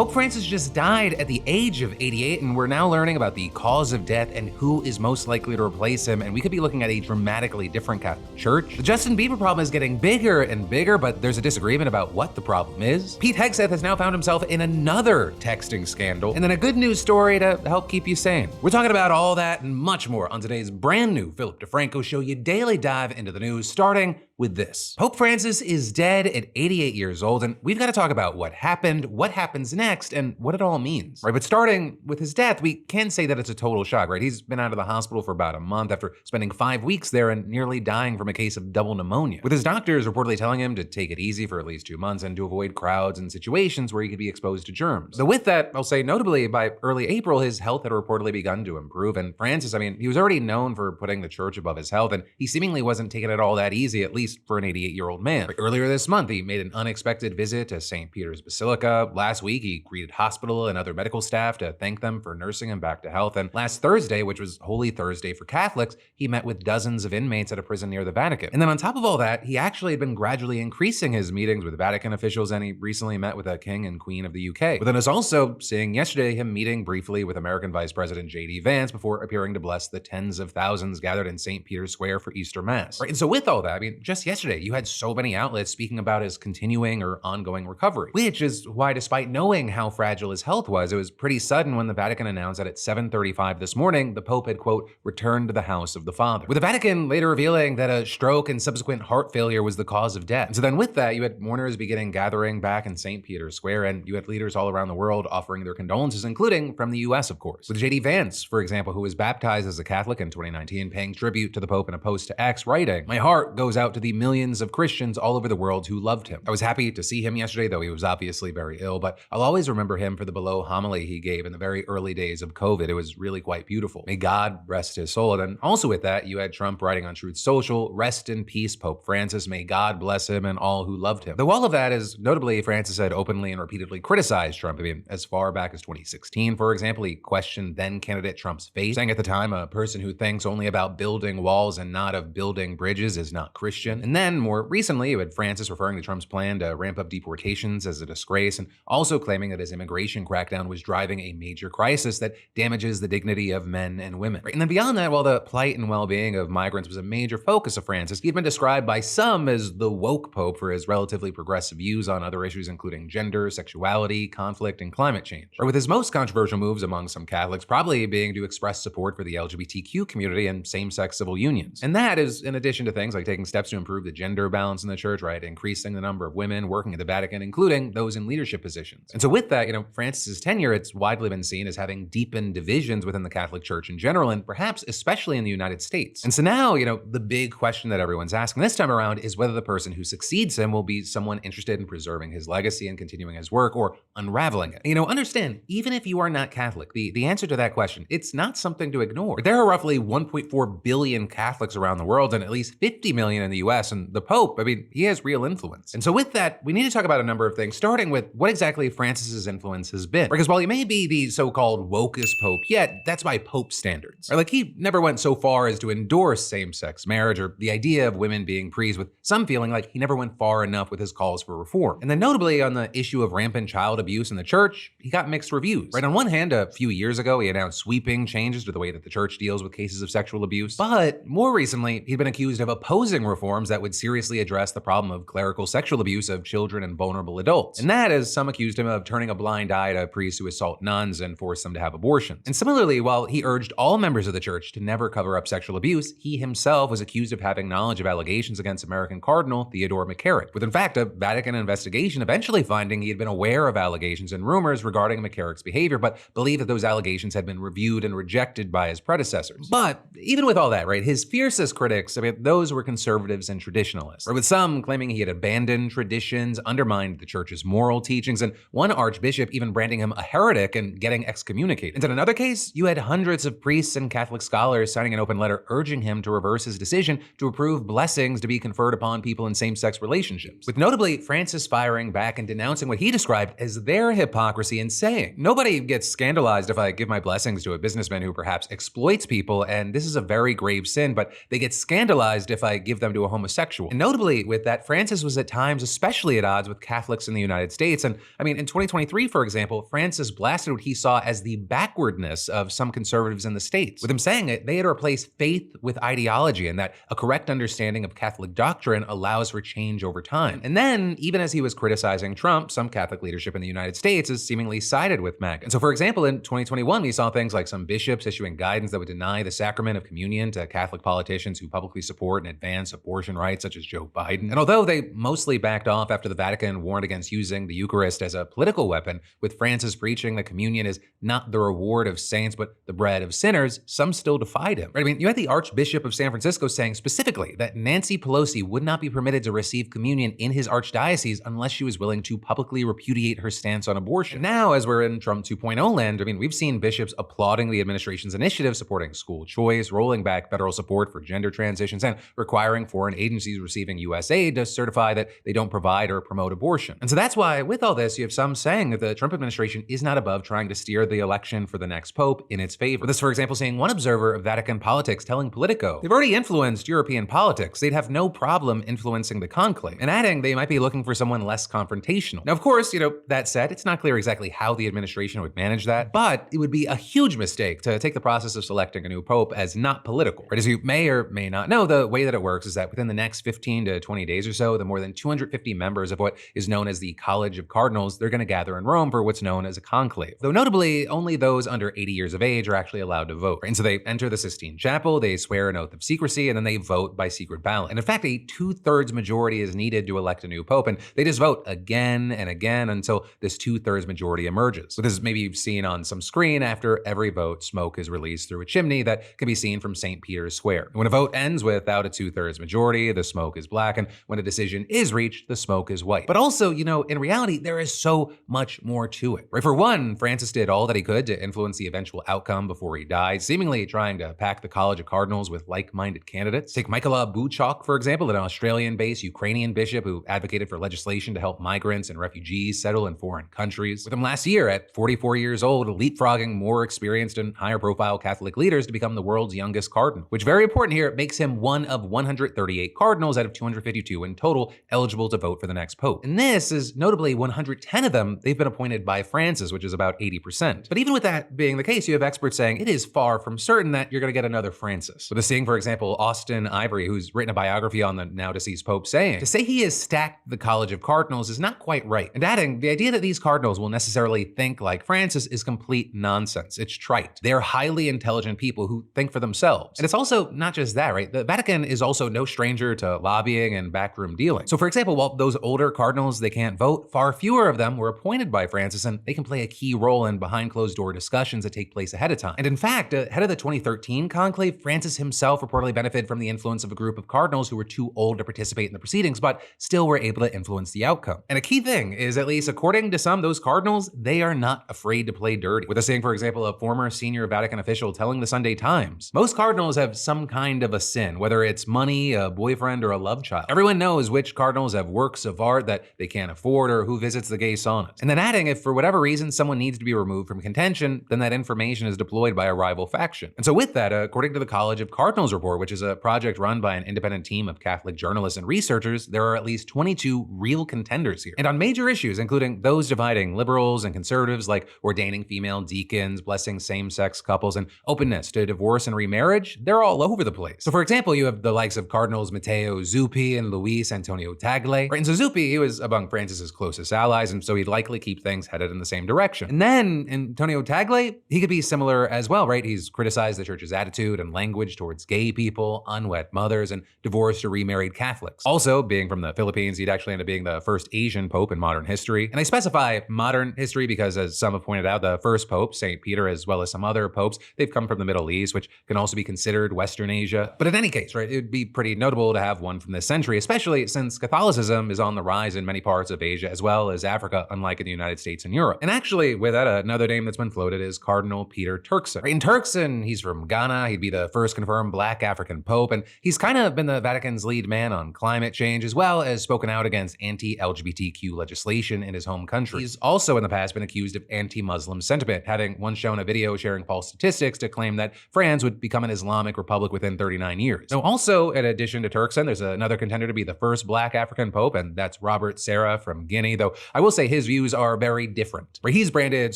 Pope Francis just died at the age of 88, and we're now learning about the cause of death and who is most likely to replace him, and we could be looking at a dramatically different Catholic Church. The Justin Bieber problem is getting bigger and bigger, but there's a disagreement about what the problem is. Pete Hegseth has now found himself in another texting scandal, and then a good news story to help keep you sane. We're talking about all that and much more on today's brand new Philip DeFranco Show, your daily dive into the news, starting with this. Pope Francis is dead at 88 years old, and we've got to talk about what happened, what happens next, and what it all means, right? But starting with his death, we can say that it's a total shock, right? He's been out of the hospital for about a month after spending 5 weeks there and nearly dying from a case of double pneumonia, with his doctors reportedly telling him to take it easy for at least 2 months and to avoid crowds and situations where he could be exposed to germs. So with that, I'll say notably, by early April, his health had reportedly begun to improve, and Francis, he was already known for putting the church above his health, and he seemingly wasn't taking it all that easy, at least for an 88-year-old man. But earlier this month, he made an unexpected visit to St. Peter's Basilica. Last week, he greeted hospital and other medical staff to thank them for nursing him back to health. And last Thursday, which was Holy Thursday for Catholics, he met with dozens of inmates at a prison near the Vatican. And then on top of all that, he actually had been gradually increasing his meetings with Vatican officials, and he recently met with the King and Queen of the UK. But then us also seeing yesterday him meeting briefly with American Vice President J.D. Vance before appearing to bless the tens of thousands gathered in St. Peter's Square for Easter Mass. Right? And so with all that, just yesterday, you had so many outlets speaking about his continuing or ongoing recovery, which is why, despite knowing how fragile his health was, it was pretty sudden when the Vatican announced that at 7:35 this morning, the Pope had, quote, returned to the house of the Father, with the Vatican later revealing that a stroke and subsequent heart failure was the cause of death. And so then with that, you had mourners beginning gathering back in St. Peter's Square, and you had leaders all around the world offering their condolences, including from the US, of course, with J.D. Vance, for example, who was baptized as a Catholic in 2019, paying tribute to the Pope in a post to X, writing, "My heart goes out to the millions of Christians all over the world who loved him. I was happy to see him yesterday, though he was obviously very ill, but I'll always remember him for the below homily he gave in the very early days of COVID. It was really quite beautiful. May God rest his soul." And then also with that, you had Trump writing on Truth Social, "Rest in peace, Pope Francis. May God bless him and all who loved him." Though all of that is notably, Francis had openly and repeatedly criticized Trump. As far back as 2016, for example, he questioned then candidate Trump's faith, saying at the time, "A person who thinks only about building walls and not of building bridges is not Christian." And then more recently, you had Francis referring to Trump's plan to ramp up deportations as a disgrace, and also claiming that his immigration crackdown was driving a major crisis that damages the dignity of men and women. And then beyond that, while the plight and well-being of migrants was a major focus of Francis, he'd been described by some as the woke pope for his relatively progressive views on other issues including gender, sexuality, conflict, and climate change. Or with his most controversial moves among some Catholics probably being to express support for the LGBTQ community and same-sex civil unions. And that is in addition to things like taking steps to improve the gender balance in the church, right? Increasing the number of women working at the Vatican, including those in leadership positions. And so with that, Francis's tenure, it's widely been seen as having deepened divisions within the Catholic Church in general, and perhaps especially in the United States. And so now, the big question that everyone's asking this time around is whether the person who succeeds him will be someone interested in preserving his legacy and continuing his work or unraveling it. Understand, even if you are not Catholic, the answer to that question, it's not something to ignore. There are roughly 1.4 billion Catholics around the world and at least 50 million in the US, and the Pope, he has real influence. And so with that, we need to talk about a number of things, starting with what exactly Francis's influence has been. Because while he may be the so-called wokest Pope yet, that's by Pope standards. Or he never went so far as to endorse same-sex marriage or the idea of women being priests, with some feeling like he never went far enough with his calls for reform. And then notably on the issue of rampant child abuse in the church, he got mixed reviews. Right, on one hand, a few years ago, he announced sweeping changes to the way that the church deals with cases of sexual abuse. But more recently, he'd been accused of opposing reforms that would seriously address the problem of clerical sexual abuse of children and vulnerable adults. And that, as some accused him of turning a blind eye to priests who assault nuns and force them to have abortions. And similarly, while he urged all members of the church to never cover up sexual abuse, he himself was accused of having knowledge of allegations against American Cardinal Theodore McCarrick, with in fact a Vatican investigation eventually finding he had been aware of allegations and rumors regarding McCarrick's behavior, but believed that those allegations had been reviewed and rejected by his predecessors. But even with all that, right, his fiercest critics, those were conservatives and traditionalists, or with some claiming he had abandoned traditions, undermined the church's moral teachings, and one archbishop even branding him a heretic and getting excommunicated. And in another case, you had hundreds of priests and Catholic scholars signing an open letter urging him to reverse his decision to approve blessings to be conferred upon people in same-sex relationships, with notably Francis firing back and denouncing what he described as their hypocrisy and saying, "Nobody gets scandalized if I give my blessings to a businessman who perhaps exploits people, and this is a very grave sin, but they get scandalized if I give them to a homosexual. And notably with that, Francis was at times especially at odds with Catholics in the United States. And I mean, in 2023, for example, Francis blasted what he saw as the backwardness of some conservatives in the States, with him saying that they had to replace faith with ideology and that a correct understanding of Catholic doctrine allows for change over time. And then, even as he was criticizing Trump, some Catholic leadership in the United States has seemingly sided with MAGA. And so, for example, in 2021, we saw things like some bishops issuing guidance that would deny the sacrament of communion to Catholic politicians who publicly support and advance abortion rights, such as Joe Biden. And although they mostly backed off after the Vatican warned against using the Eucharist as a political weapon, with Francis preaching that communion is not the reward of saints, but the bread of sinners, some still defied him. Right? I mean, you had the Archbishop of San Francisco saying specifically that Nancy Pelosi would not be permitted to receive communion in his archdiocese unless she was willing to publicly repudiate her stance on abortion. And now, as we're in Trump 2.0 land, I mean, we've seen bishops applauding the administration's initiative supporting school choice, rolling back federal support for gender transitions, and requiring foreign agencies receiving U.S. aid to certify that they don't provide or promote abortion. And so that's why, with all this, you have some saying that the Trump administration is not above trying to steer the election for the next pope in its favor. With this, for example, seeing one observer of Vatican politics telling Politico they've already influenced European politics. They'd have no problem influencing the conclave, and adding they might be looking for someone less confrontational. Now, of course, that said, it's not clear exactly how the administration would manage that, but it would be a huge mistake to take the process of selecting a new pope as not political. Right? As you may or may not know, the way that it works is that within the next 15 to 20 days or so, the more than 250 members of what is known as the College of Cardinals, they're going to gather in Rome for what's known as a conclave. Though notably, only those under 80 years of age are actually allowed to vote. Right? And so they enter the Sistine Chapel, they swear an oath of secrecy, and then they vote by secret ballot. And in fact, a 2/3 majority is needed to elect a new pope, and they just vote again and again until this 2/3 majority emerges. So this is maybe you've seen on some screen. After every vote, smoke is released through a chimney that can be seen from St. Peter's Square. And when a vote ends without a 2/3 majority, the smoke is black, and when a decision is reached, the smoke is white. But also, in reality, there is so much more to it. Right? For one, Francis did all that he could to influence the eventual outcome before he died, seemingly trying to pack the College of Cardinals with like-minded candidates. Take Mykola Buchok, for example, an Australian-based Ukrainian bishop who advocated for legislation to help migrants and refugees settle in foreign countries. With him last year at 44 years old, leapfrogging more experienced and higher-profile Catholic leaders to become the world's youngest cardinal, which, very important here, makes him one of 138 cardinals out of 252 in total eligible to vote for the next pope. And this is notably 110 of them, they've been appointed by Francis, which is about 80%. But even with that being the case, you have experts saying it is far from certain that you're going to get another Francis. With seeing, for example, Austin Ivory, who's written a biography on the now deceased pope, saying, to say he has stacked the College of Cardinals is not quite right. And adding, the idea that these cardinals will necessarily think like Francis is complete nonsense. It's trite. They're highly intelligent people who think for themselves. And it's also not just that, right? The Vatican is also no stranger to lobbying and backroom dealing. So for example, while those older cardinals, they can't vote, far fewer of them were appointed by Francis, and they can play a key role in behind closed door discussions that take place ahead of time. And in fact, ahead of the 2013 conclave, Francis himself reportedly benefited from the influence of a group of cardinals who were too old to participate in the proceedings, but still were able to influence the outcome. And a key thing is, at least according to some, those cardinals, they are not afraid to play dirty. With a saying, for example, a former senior Vatican official telling the Sunday Times, most cardinals have some kind of a sin, whether it's money, a boyfriend, or a love child. Everyone knows which cardinals have works of art that they can't afford or who visits the gay saunas. And then adding, if for whatever reason someone needs to be removed from contention, then that information is deployed by a rival faction. And so with that, according to the College of Cardinals report, which is a project run by an independent team of Catholic journalists and researchers, there are at least 22 real contenders here. And on major issues, including those dividing liberals and conservatives, like ordaining female deacons, blessing same-sex couples, and openness to divorce and remarriage, they're all over the place. So for example, you have the likes of Cardinals Matteo Zuppi and Luis Antonio Tagle. And so Zuppi, he was among Francis's closest allies, and so he'd likely keep things headed in the same direction. And then Antonio Tagle, he could be similar as well, right? He's criticized the church's attitude and language towards gay people, unwed mothers, and divorced or remarried Catholics. Also, being from the Philippines, he'd actually end up being the first Asian pope in modern history. And I specify modern history because, as some have pointed out, the first pope, St. Peter, as well as some other popes, they've come from the Middle East, which can also be considered Western Asia. But in any case, right, it would be pretty notable to have one from this century, especially since Catholicism is on the rise in many parts of Asia as well as Africa, unlike in the United States and Europe. And actually, with that, another name that's been floated is Cardinal Peter Turkson. In Turkson, he's from Ghana. He'd be the first confirmed Black African pope, and he's kind of been the Vatican's lead man on climate change, as well as spoken out against anti-LGBTQ legislation in his home country. He's also in the past been accused of anti-Muslim sentiment, having once shown a video sharing false statistics to claim that France would become an Islamic republic within 39 years. Now, also, in addition to Turkson. There's another contender to be the first black African pope, and that's Robert Sarah from Guinea, though I will say his views are very different. Where he's branded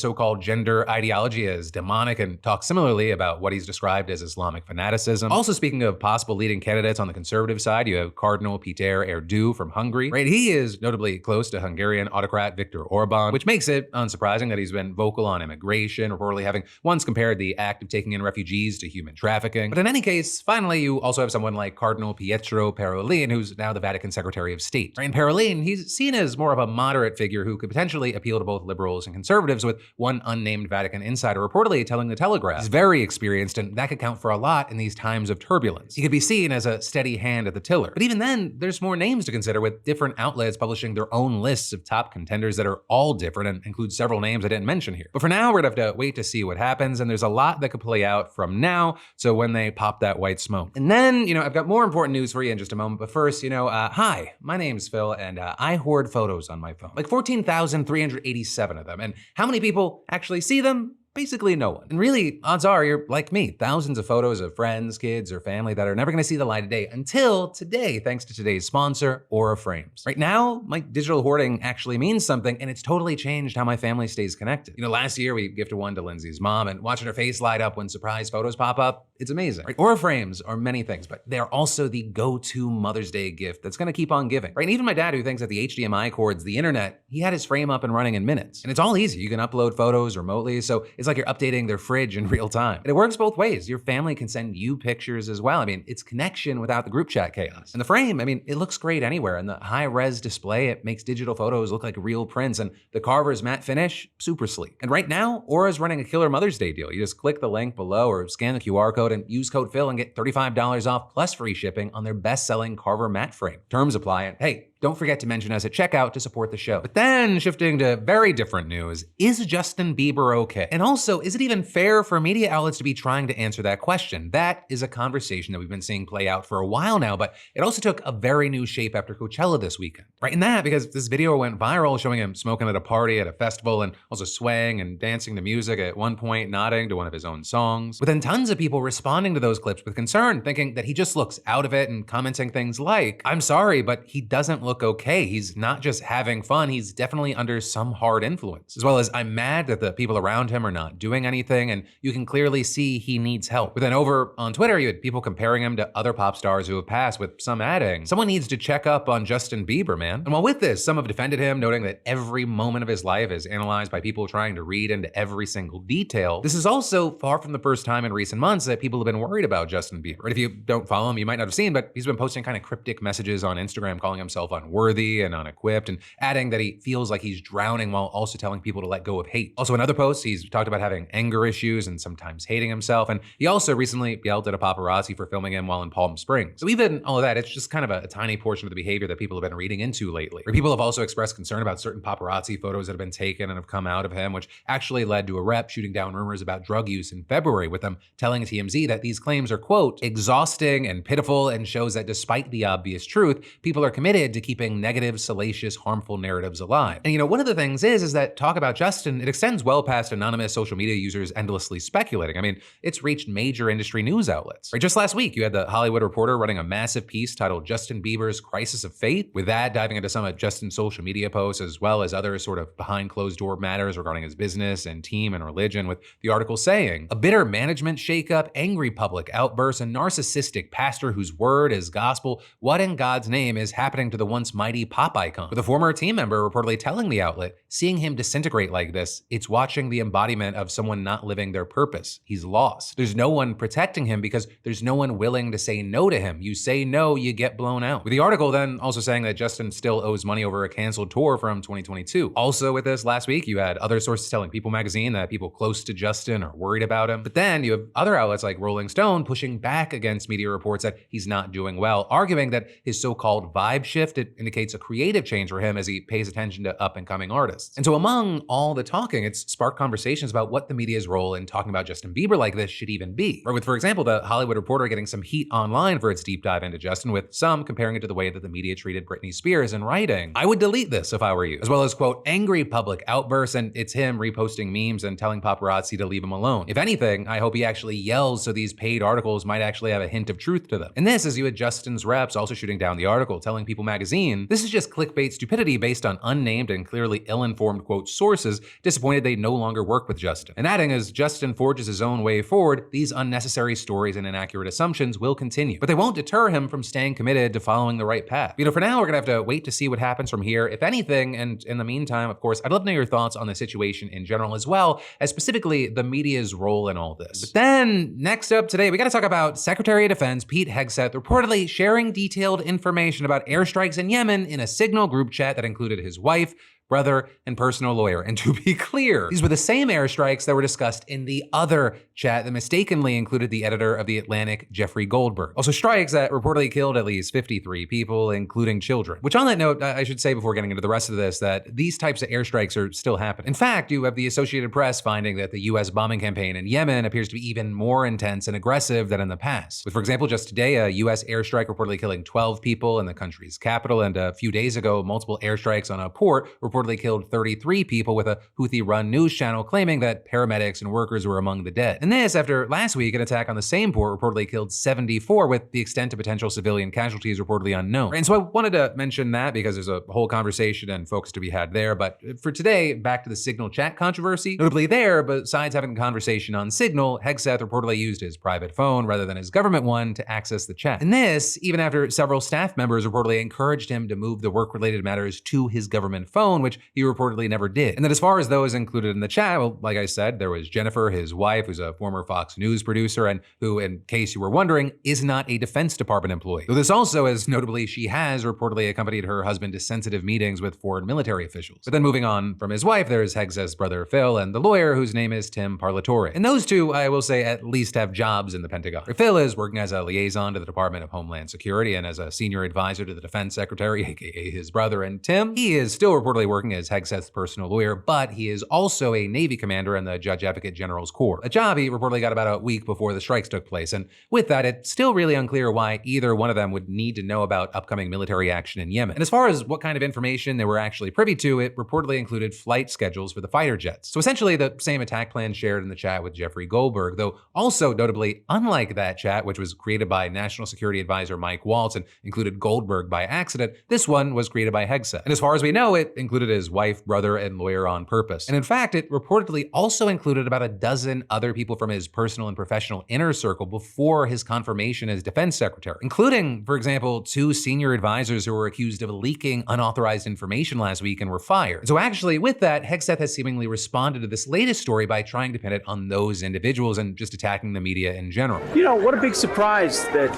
so-called gender ideology as demonic and talks similarly about what he's described as Islamic fanaticism. Also, speaking of possible leading candidates on the conservative side, you have Cardinal Peter Erdoğan from Hungary. Right, he is notably close to Hungarian autocrat Viktor Orban, which makes it unsurprising that he's been vocal on immigration, reportedly having once compared the act of taking in refugees to human trafficking. But in any case, finally, you also have someone like Cardinal Pietro Parolin, who's now the Vatican Secretary of State. And Parolin, he's seen as more of a moderate figure who could potentially appeal to both liberals and conservatives, with one unnamed Vatican insider reportedly telling The Telegraph he's very experienced, and that could count for a lot in these times of turbulence. He could be seen as a steady hand at the tiller. But even then, there's more names to consider, with different outlets publishing their own lists of top contenders that are all different and include several names I didn't mention here. But for now, we're gonna have to wait to see what happens, and there's a lot that could play out from now, so when they pop that white smoke. And then, I've got more important news for you in just a moment, but first, hi, my name's Phil, and I hoard photos on my phone. Like 14,387 of them. And how many people actually see them? Basically no one. And really, odds are you're like me, thousands of photos of friends, kids, or family that are never gonna see the light of day until today, thanks to today's sponsor, Aura Frames. Right now, my digital hoarding actually means something, and it's totally changed how my family stays connected. Last year we gifted one to Lindsay's mom, and watching her face light up when surprise photos pop up, it's amazing. Right? Aura Frames are many things, but they're also the go-to Mother's Day gift that's gonna keep on giving. Right? And even my dad, who thinks that the HDMI cord's the internet, he had his frame up and running in minutes. And it's all easy. You can upload photos remotely, so it's like you're updating their fridge in real time. And it works both ways. Your family can send you pictures as well. It's connection without the group chat chaos. And the frame, it looks great anywhere. And the high-res display, it makes digital photos look like real prints. And the Carver's matte finish, super sleek. And right now, Aura's running a killer Mother's Day deal. You just click the link below or scan the QR code and use code Phil and get $35 off plus free shipping on their best-selling Carver matte frame. Terms apply, and hey, don't forget to mention us at checkout to support the show. But then, shifting to very different news, is Justin Bieber okay? And also, is it even fair for media outlets to be trying to answer that question? That is a conversation that we've been seeing play out for a while now, but it also took a very new shape after Coachella this weekend. Right, and that because this video went viral showing him smoking at a party at a festival and also swaying and dancing to music, at one point nodding to one of his own songs. But then tons of people responding to those clips with concern, thinking that he just looks out of it and commenting things like, "I'm sorry, but he doesn't look okay. He's not just having fun, he's definitely under some hard influence." As well as, "I'm mad that the people around him are not doing anything, and you can clearly see he needs help." But then over on Twitter, you had people comparing him to other pop stars who have passed, with some adding, "Someone needs to check up on Justin Bieber, man." And while with this, some have defended him, noting that every moment of his life is analyzed by people trying to read into every single detail. This is also far from the first time in recent months that people have been worried about Justin Bieber. Right? If you don't follow him, you might not have seen, but he's been posting kind of cryptic messages on Instagram calling himself unworthy and unequipped, and adding that he feels like he's drowning while also telling people to let go of hate. Also in other posts, he's talked about having anger issues and sometimes hating himself, and he also recently yelled at a paparazzi for filming him while in Palm Springs. So even all of that, it's just kind of a tiny portion of the behavior that people have been reading into lately. Where people have also expressed concern about certain paparazzi photos that have been taken and have come out of him, which actually led to a rep shooting down rumors about drug use in February, with them telling TMZ that these claims are, quote, "exhausting and pitiful, and shows that despite the obvious truth, people are committed to keeping negative, salacious, harmful narratives alive." And one of the things is that talk about Justin, it extends well past anonymous social media users endlessly speculating. It's reached major industry news outlets. Right, just last week, you had the Hollywood Reporter running a massive piece titled "Justin Bieber's Crisis of Faith," with that diving into some of Justin's social media posts, as well as other sort of behind closed door matters regarding his business and team and religion, with the article saying, "A bitter management shakeup, angry public outbursts, a narcissistic pastor whose word is gospel. What in God's name is happening to the once mighty pop icon?" With a former team member reportedly telling the outlet, "Seeing him disintegrate like this, it's watching the embodiment of someone not living their purpose. He's lost. There's no one protecting him because there's no one willing to say no to him. You say no, you get blown out." With the article then also saying that Justin still owes money over a canceled tour from 2022. Also with this last week, you had other sources telling People magazine that people close to Justin are worried about him. But then you have other outlets like Rolling Stone pushing back against media reports that he's not doing well, arguing that his so-called vibe shift, it indicates a creative change for him as he pays attention to up-and-coming artists. And so among all the talking, it's sparked conversations about what the media's role in talking about Justin Bieber like this should even be. Or with, for example, the Hollywood Reporter getting some heat online for its deep dive into Justin, with some comparing it to the way that the media treated Britney Spears and writing, "I would delete this if I were you," as well as, quote, angry public outbursts, and it's him reposting memes and telling paparazzi to leave him alone. If anything, I hope he actually yells so these paid articles might actually have a hint of truth to them. And this is you had Justin's reps also shooting down the article, telling People magazine, "This is just clickbait stupidity based on unnamed and clearly ill-informed, quote, sources, disappointed they no longer work with Justin." And adding, as Justin forges his own way forward, these unnecessary stories and inaccurate assumptions will continue. But they won't deter him from staying committed to following the right path. For now, we're gonna have to wait to see what happens from here, if anything, and in the meantime, of course, I'd love to know your thoughts on the situation in general, as well as specifically the media's role in all this. But then, next up today, we gotta talk about Secretary of Defense Pete Hegseth reportedly sharing detailed information about airstrikes in Yemen in a Signal group chat that included his wife, brother, and personal lawyer. And to be clear, these were the same airstrikes that were discussed in the other chat that mistakenly included the editor of The Atlantic, Jeffrey Goldberg. Also strikes that reportedly killed at least 53 people, including children. Which on that note, I should say before getting into the rest of this, that these types of airstrikes are still happening. In fact, you have the Associated Press finding that the US bombing campaign in Yemen appears to be even more intense and aggressive than in the past. With, for example, just today, a US airstrike reportedly killing 12 people in the country's capital, and a few days ago, multiple airstrikes on a port reportedly killed 33 people, with a Houthi-run news channel claiming that paramedics and workers were among the dead. And this after last week, an attack on the same port reportedly killed 74, with the extent of potential civilian casualties reportedly unknown. And so I wanted to mention that because there's a whole conversation and focus to be had there. But for today, back to the Signal chat controversy. Notably there, besides having a conversation on Signal, Hegseth reportedly used his private phone rather than his government one to access the chat. And this, even after several staff members reportedly encouraged him to move the work-related matters to his government phone, which he reportedly never did. And then as far as those included in the chat, well, like I said, there was Jennifer, his wife, who's a former Fox News producer and who, in case you were wondering, is not a Defense Department employee. Though this also is notably she has reportedly accompanied her husband to sensitive meetings with foreign military officials. But then moving on from his wife, there's Hegseth's brother Phil and the lawyer whose name is Tim Parlatore. And those two, I will say, at least have jobs in the Pentagon. Phil is working as a liaison to the Department of Homeland Security and as a senior advisor to the Defense Secretary, aka his brother. And Tim, he is still reportedly working as Hegseth's personal lawyer, but he is also a Navy commander in the Judge Advocate General's Corps, a job he reportedly got about a week before the strikes took place. And with that, it's still really unclear why either one of them would need to know about upcoming military action in Yemen. And as far as what kind of information they were actually privy to, it reportedly included flight schedules for the fighter jets. So essentially the same attack plan shared in the chat with Jeffrey Goldberg, though also notably unlike that chat, which was created by National Security Advisor Mike Waltz and included Goldberg by accident, this one was created by Hegseth. And as far as we know, it included his wife, brother, and lawyer on purpose. And in fact, it reportedly also included about a dozen other people from his personal and professional inner circle before his confirmation as defense secretary, including, for example, 2 senior advisors who were accused of leaking unauthorized information last week and were fired. So actually, with that, Hegseth has seemingly responded to this latest story by trying to pin it on those individuals and just attacking the media in general. You know, what a big surprise that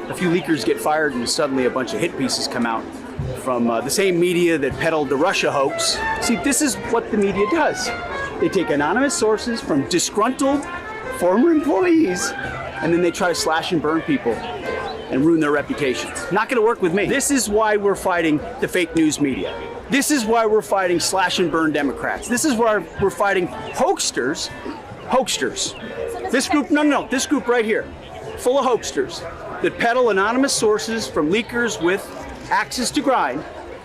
a few leakers get fired and suddenly a bunch of hit pieces come out from the same media that peddled the Russia hoax. See, this is what the media does. They take anonymous sources from disgruntled former employees, and then they try to slash and burn people and ruin their reputations. Not gonna work with me. This is why we're fighting the fake news media. This is why we're fighting slash and burn Democrats. This is why we're fighting hoaxsters. This group, no, this group right here, full of hoaxsters that peddle anonymous sources from leakers with axes to grind,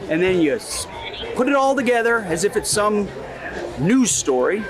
and then you put it all together as if it's some news story.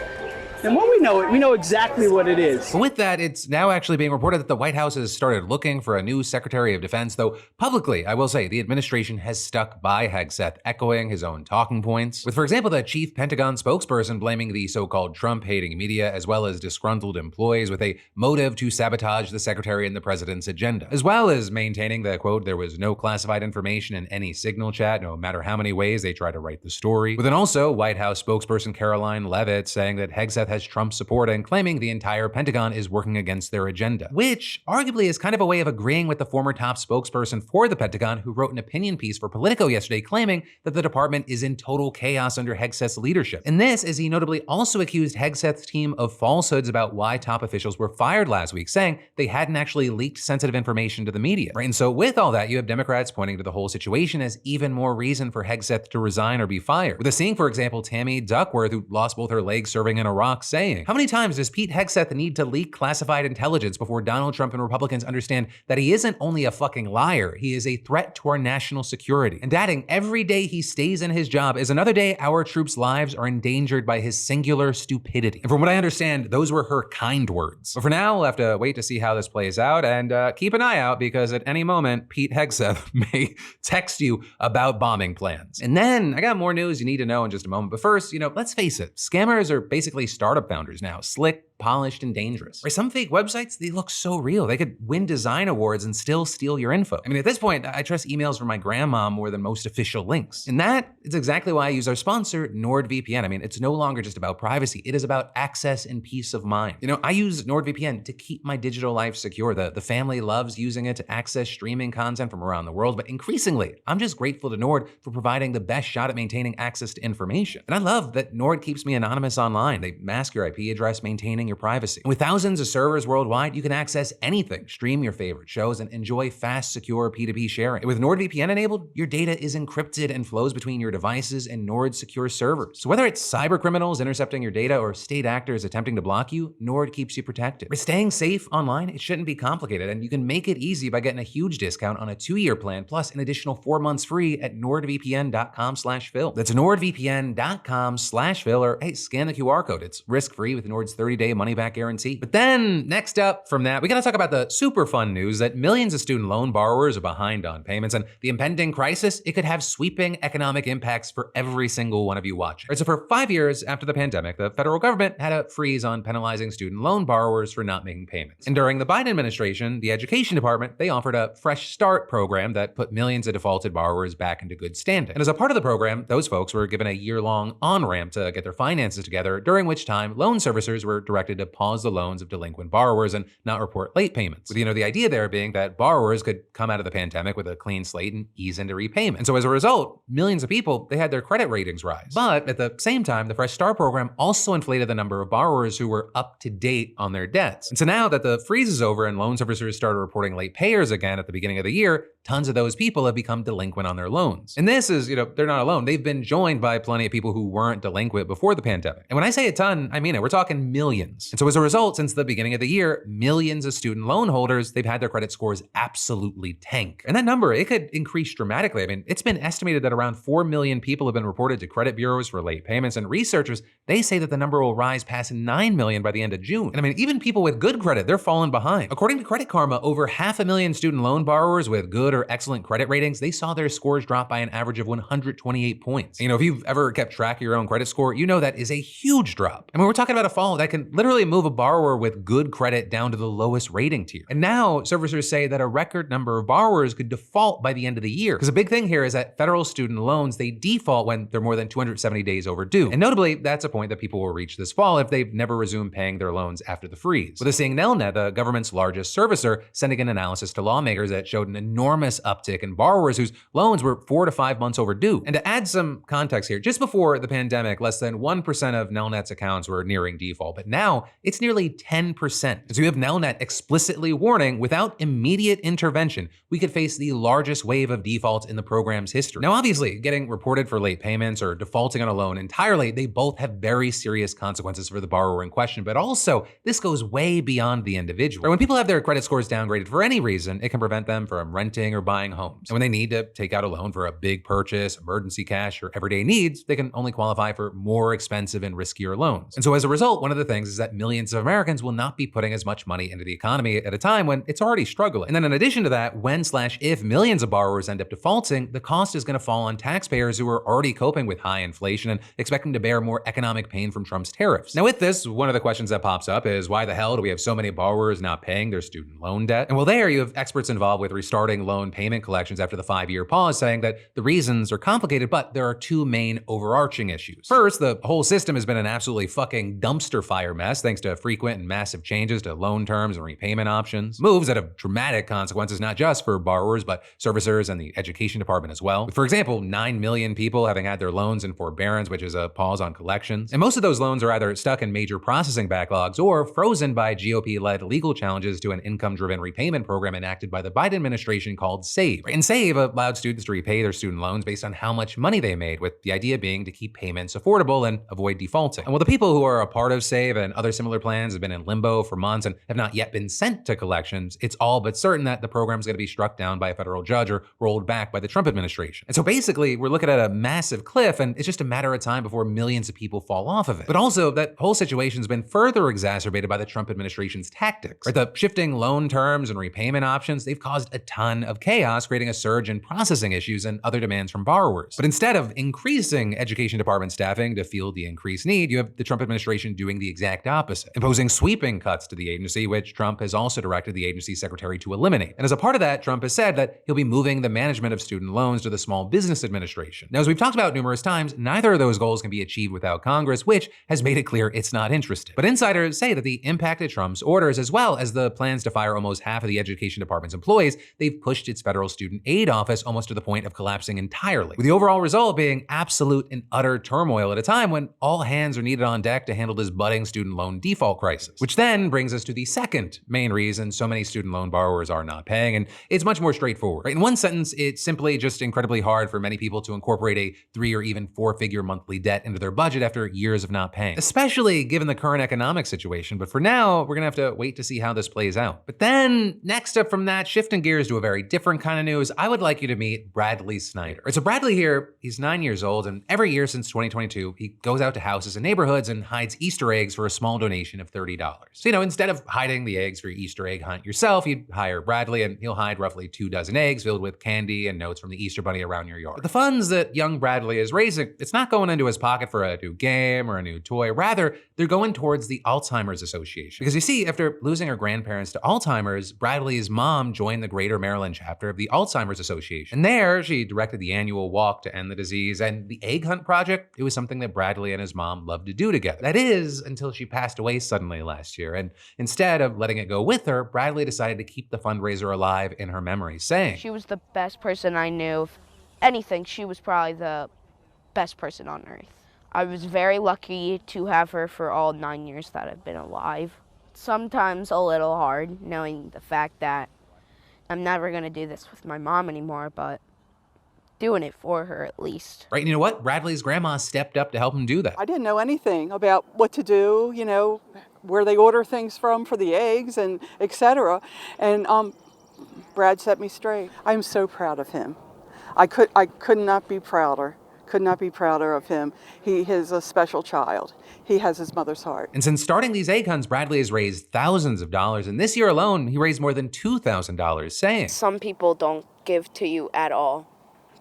And when we know exactly what it is. With that, it's now actually being reported that the White House has started looking for a new Secretary of Defense, though publicly, I will say, the administration has stuck by Hegseth, echoing his own talking points. With, for example, the chief Pentagon spokesperson blaming the so-called Trump-hating media, as well as disgruntled employees, with a motive to sabotage the Secretary and the President's agenda, as well as maintaining that, quote, there was no classified information in any Signal chat, no matter how many ways they try to write the story. With an also White House spokesperson Caroline Leavitt saying that Hegseth has Trump's support and claiming the entire Pentagon is working against their agenda, which arguably is kind of a way of agreeing with the former top spokesperson for the Pentagon who wrote an opinion piece for Politico yesterday claiming that the department is in total chaos under Hegseth's leadership. And this as he notably also accused Hegseth's team of falsehoods about why top officials were fired last week, saying they hadn't actually leaked sensitive information to the media. Right? And so with all that, you have Democrats pointing to the whole situation as even more reason for Hegseth to resign or be fired. With a seeing, for example, Tammy Duckworth, who lost both her legs serving in Iraq, saying, "How many times does Pete Hegseth need to leak classified intelligence before Donald Trump and Republicans understand that he isn't only a fucking liar, he is a threat to our national security?" And adding, "Every day he stays in his job is another day our troops' lives are endangered by his singular stupidity." And from what I understand, those were her kind words. But for now, we'll have to wait to see how this plays out and keep an eye out because at any moment, Pete Hegseth may text you about bombing plans. And then I got more news you need to know in just a moment. But first, let's face it, scammers are basically startup founders now, slick, polished, and dangerous. Right? Some fake websites, they look so real. They could win design awards and still steal your info. I mean, at this point, I trust emails from my grandma more than most official links. And that is exactly why I use our sponsor, NordVPN. I mean, it's no longer just about privacy. It is about access and peace of mind. I use NordVPN to keep my digital life secure. The family loves using it to access streaming content from around the world, but increasingly, I'm just grateful to Nord for providing the best shot at maintaining access to information. And I love that Nord keeps me anonymous online. They mask your IP address, maintaining your privacy. And with thousands of servers worldwide, you can access anything, stream your favorite shows, and enjoy fast, secure P2P sharing. And with NordVPN enabled, your data is encrypted and flows between your devices and Nord's secure servers. So whether it's cyber criminals intercepting your data or state actors attempting to block you, Nord keeps you protected. But staying safe online, it shouldn't be complicated, and you can make it easy by getting a huge discount on a 2-year plan plus an additional 4 months free at nordvpn.com/Phil. That's nordvpn.com/Phil, or hey, scan the QR code. It's risk-free with Nord's 30-day money-back guarantee. But then, next up from that, we gotta talk about the super fun news that millions of student loan borrowers are behind on payments, and the impending crisis, it could have sweeping economic impacts for every single one of you watching. Right, so for 5 years after the pandemic, the federal government had a freeze on penalizing student loan borrowers for not making payments. And during the Biden administration, the education department, they offered a Fresh Start program that put millions of defaulted borrowers back into good standing. And as a part of the program, those folks were given a year-long on-ramp to get their finances together, during which time loan servicers were directed to pause the loans of delinquent borrowers and not report late payments. With, the idea there being that borrowers could come out of the pandemic with a clean slate and ease into repayment. And so as a result, millions of people, they had their credit ratings rise. But at the same time, the Fresh Start program also inflated the number of borrowers who were up to date on their debts. And so now that the freeze is over and loan servicers started reporting late payers again at the beginning of the year, tons of those people have become delinquent on their loans. And this is, they're not alone. They've been joined by plenty of people who weren't delinquent before the pandemic. And when I say a ton, I mean it. We're talking millions. And so as a result, since the beginning of the year, millions of student loan holders, they've had their credit scores absolutely tank. And that number, it could increase dramatically. I mean, it's been estimated that around 4 million people have been reported to credit bureaus for late payments, and researchers, they say that the number will rise past 9 million by the end of June. And I mean, even people with good credit, they're falling behind. According to Credit Karma, over 500,000 student loan borrowers with good or excellent credit ratings, they saw their scores drop by an average of 128 points. If you've ever kept track of your own credit score, you know that is a huge drop. I mean, we're talking about a fall that can literally move a borrower with good credit down to the lowest rating tier. And now servicers say that a record number of borrowers could default by the end of the year. Because a big thing here is that federal student loans, they default when they're more than 270 days overdue. And notably, that's a point that people will reach this fall if they've never resumed paying their loans after the freeze. With this seeing Nelnet, the government's largest servicer, sending an analysis to lawmakers that showed an enormous uptick in borrowers whose loans were 4 to 5 months overdue. And to add some context here, just before the pandemic, less than 1% of Nelnet's accounts were nearing default, but now it's nearly 10%. And so you have Nelnet explicitly warning, without immediate intervention, we could face the largest wave of defaults in the program's history. Now, obviously, getting reported for late payments or defaulting on a loan entirely, they both have very serious consequences for the borrower in question, but also this goes way beyond the individual. When people have their credit scores downgraded for any reason, it can prevent them from renting or buying homes. And when they need to take out a loan for a big purchase, emergency cash, or everyday needs, they can only qualify for more expensive and riskier loans. And so as a result, one of the things is that millions of Americans will not be putting as much money into the economy at a time when it's already struggling. And then in addition to that, when/if millions of borrowers end up defaulting, the cost is going to fall on taxpayers who are already coping with high inflation and expecting to bear more economic pain from Trump's tariffs. Now with this, one of the questions that pops up is why the hell do we have so many borrowers not paying their student loan debt? And well, there you have experts involved with restarting loan loan payment collections after the 5-year pause, saying that the reasons are complicated, but there are two main overarching issues. First, the whole system has been an absolutely fucking dumpster fire mess thanks to frequent and massive changes to loan terms and repayment options. Moves that have dramatic consequences not just for borrowers, but servicers and the education department as well. With, for example, 9 million people having had their loans in forbearance, which is a pause on collections. And most of those loans are either stuck in major processing backlogs or frozen by GOP-led legal challenges to an income-driven repayment program enacted by the Biden administration called SAVE. And SAVE allowed students to repay their student loans based on how much money they made, with the idea being to keep payments affordable and avoid defaulting. And while the people who are a part of SAVE and other similar plans have been in limbo for months and have not yet been sent to collections, it's all but certain that the program is going to be struck down by a federal judge or rolled back by the Trump administration. And so basically, we're looking at a massive cliff, and it's just a matter of time before millions of people fall off of it. But also, that whole situation's been further exacerbated by the Trump administration's tactics. Right? The shifting loan terms and repayment options, they've caused a ton of chaos, creating a surge in processing issues and other demands from borrowers. But instead of increasing education department staffing to field the increased need, you have the Trump administration doing the exact opposite, imposing sweeping cuts to the agency, which Trump has also directed the agency secretary to eliminate. And as a part of that, Trump has said that he'll be moving the management of student loans to the Small Business Administration. Now, as we've talked about numerous times, neither of those goals can be achieved without Congress, which has made it clear it's not interested. But insiders say that the impact of Trump's orders, as well as the plans to fire almost half of the education department's employees, they've pushed its federal student aid office almost to the point of collapsing entirely, with the overall result being absolute and utter turmoil at a time when all hands are needed on deck to handle this budding student loan default crisis. Which then brings us to the second main reason so many student loan borrowers are not paying, and it's much more straightforward. In one sentence, it's simply just incredibly hard for many people to incorporate a 3 or even 4-figure monthly debt into their budget after years of not paying, especially given the current economic situation. But for now, we're gonna have to wait to see how this plays out. But then, next up from that, shifting gears to a very different kind of news, I would like you to meet Bradley Snyder. So Bradley here, he's 9 years old, and every year since 2022, he goes out to houses and neighborhoods and hides Easter eggs for a small donation of $30. So, instead of hiding the eggs for your Easter egg hunt yourself, you'd hire Bradley, and he'll hide roughly 24 eggs filled with candy and notes from the Easter Bunny around your yard. But the funds that young Bradley is raising, it's not going into his pocket for a new game or a new toy. Rather, they're going towards the Alzheimer's Association. Because you see, after losing her grandparents to Alzheimer's, Bradley's mom joined the Greater Maryland chapter of the Alzheimer's Association. And there, she directed the annual walk to end the disease, and the Egg Hunt Project, it was something that Bradley and his mom loved to do together. That is, until she passed away suddenly last year. And instead of letting it go with her, Bradley decided to keep the fundraiser alive in her memory, saying, "She was the best person I knew. If anything, she was probably the best person on earth. I was very lucky to have her for all 9 years that I've been alive. Sometimes a little hard knowing the fact that I'm never going to do this with my mom anymore, but doing it for her at least." Right, and you know what? Bradley's grandma stepped up to help him do that. I didn't know anything about what to do, where they order things from for the eggs and etc. And Brad set me straight. I'm so proud of him. I could not be prouder. Could not be prouder of him. He is a special child. He has his mother's heart. And since starting these egg hunts, Bradley has raised thousands of dollars. And this year alone, he raised more than $2,000, saying, "Some people don't give to you at all,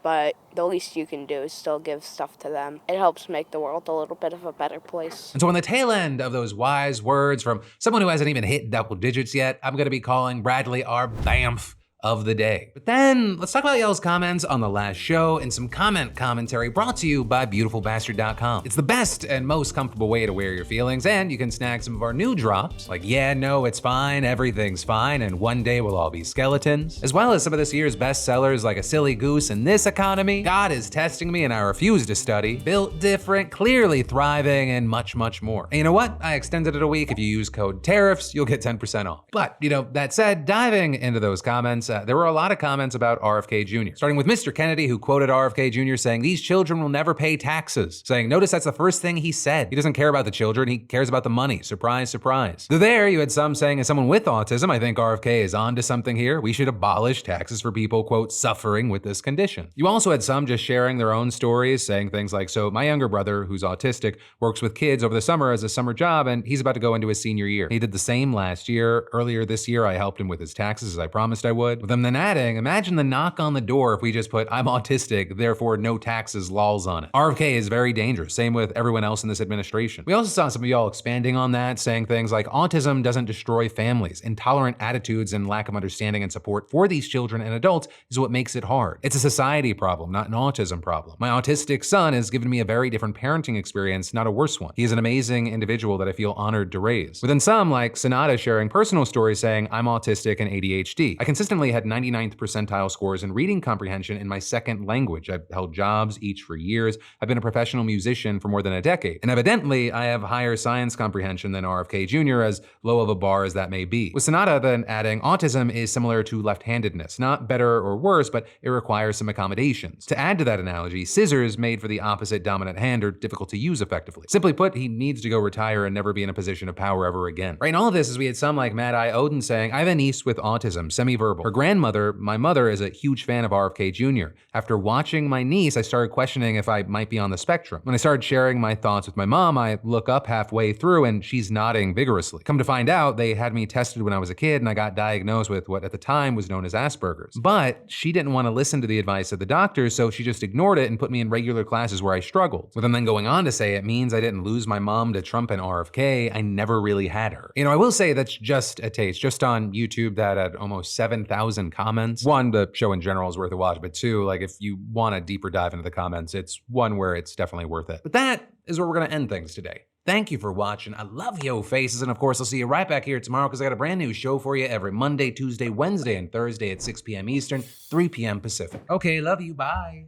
but the least you can do is still give stuff to them. It helps make the world a little bit of a better place." And so on the tail end of those wise words from someone who hasn't even hit double digits yet, I'm gonna be calling Bradley our BAMF of the day. But then let's talk about y'all's comments on the last show and some commentary brought to you by beautifulbastard.com. It's the best and most comfortable way to wear your feelings, and you can snag some of our new drops like "Yeah, no, it's fine, everything's fine, and one day we'll all be skeletons," as well as some of this year's best sellers like "A Silly Goose in This Economy," "God is Testing Me and I Refuse to Study," "Built Different, Clearly Thriving," and much, much more. And you know what? I extended it a week. If you use code TARIFS, you'll get 10% off. But, that said, diving into those comments, there were a lot of comments about RFK Jr., starting with Mr. Kennedy, who quoted RFK Jr. saying, "These children will never pay taxes," saying, notice that's the first thing he said. He doesn't care about the children, he cares about the money. Surprise, surprise. Though there, you had some saying, as someone with autism, I think RFK is onto something here. We should abolish taxes for people, quote, suffering with this condition. You also had some just sharing their own stories, saying things like, "So my younger brother, who's autistic, works with kids over the summer as a summer job, and he's about to go into his senior year. He did the same last year. Earlier this year, I helped him with his taxes as I promised I would." with them then adding, imagine the knock on the door if we just put, I'm autistic, therefore no taxes lols on it. RFK is very dangerous, same with everyone else in this administration. We also saw some of y'all expanding on that, saying things like autism doesn't destroy families. Intolerant attitudes and lack of understanding and support for these children and adults is what makes it hard. It's a society problem, not an autism problem. My autistic son has given me a very different parenting experience, not a worse one. He is an amazing individual that I feel honored to raise. But then some, like Sonata, sharing personal stories saying, I'm autistic and ADHD. I consistently had 99th percentile scores in reading comprehension in my second language. I've held jobs each for years. I've been a professional musician for more than a decade. And evidently, I have higher science comprehension than RFK Jr., as low of a bar as that may be. With Sonata then adding, autism is similar to left-handedness. Not better or worse, but it requires some accommodations. To add to that analogy, scissors made for the opposite dominant hand are difficult to use effectively. Simply put, he needs to go retire and never be in a position of power ever again. Right, in all of this is we had some like Mad Eye Odin saying, I have a niece with autism, semi-verbal. Her grandmother, my mother, is a huge fan of RFK Jr. After watching my niece, I started questioning if I might be on the spectrum. When I started sharing my thoughts with my mom, I look up halfway through and she's nodding vigorously. Come to find out, they had me tested when I was a kid and I got diagnosed with what at the time was known as Asperger's. But she didn't want to listen to the advice of the doctors, so she just ignored it and put me in regular classes where I struggled. With them then going on to say it means I didn't lose my mom to Trump and RFK, I never really had her. You know, I will say that's just a taste. Just on YouTube, that had almost 7,000 comments. One, the show in general is worth a watch, but two, like if you want a deeper dive into the comments, it's one where it's definitely worth it. But that is where we're gonna end things today. Thank you for watching. I love yo faces, and of course I'll see you right back here tomorrow because I got a brand new show for you every Monday, Tuesday, Wednesday, and Thursday at 6 p.m. Eastern, 3 p.m. Pacific. Okay, love you, bye.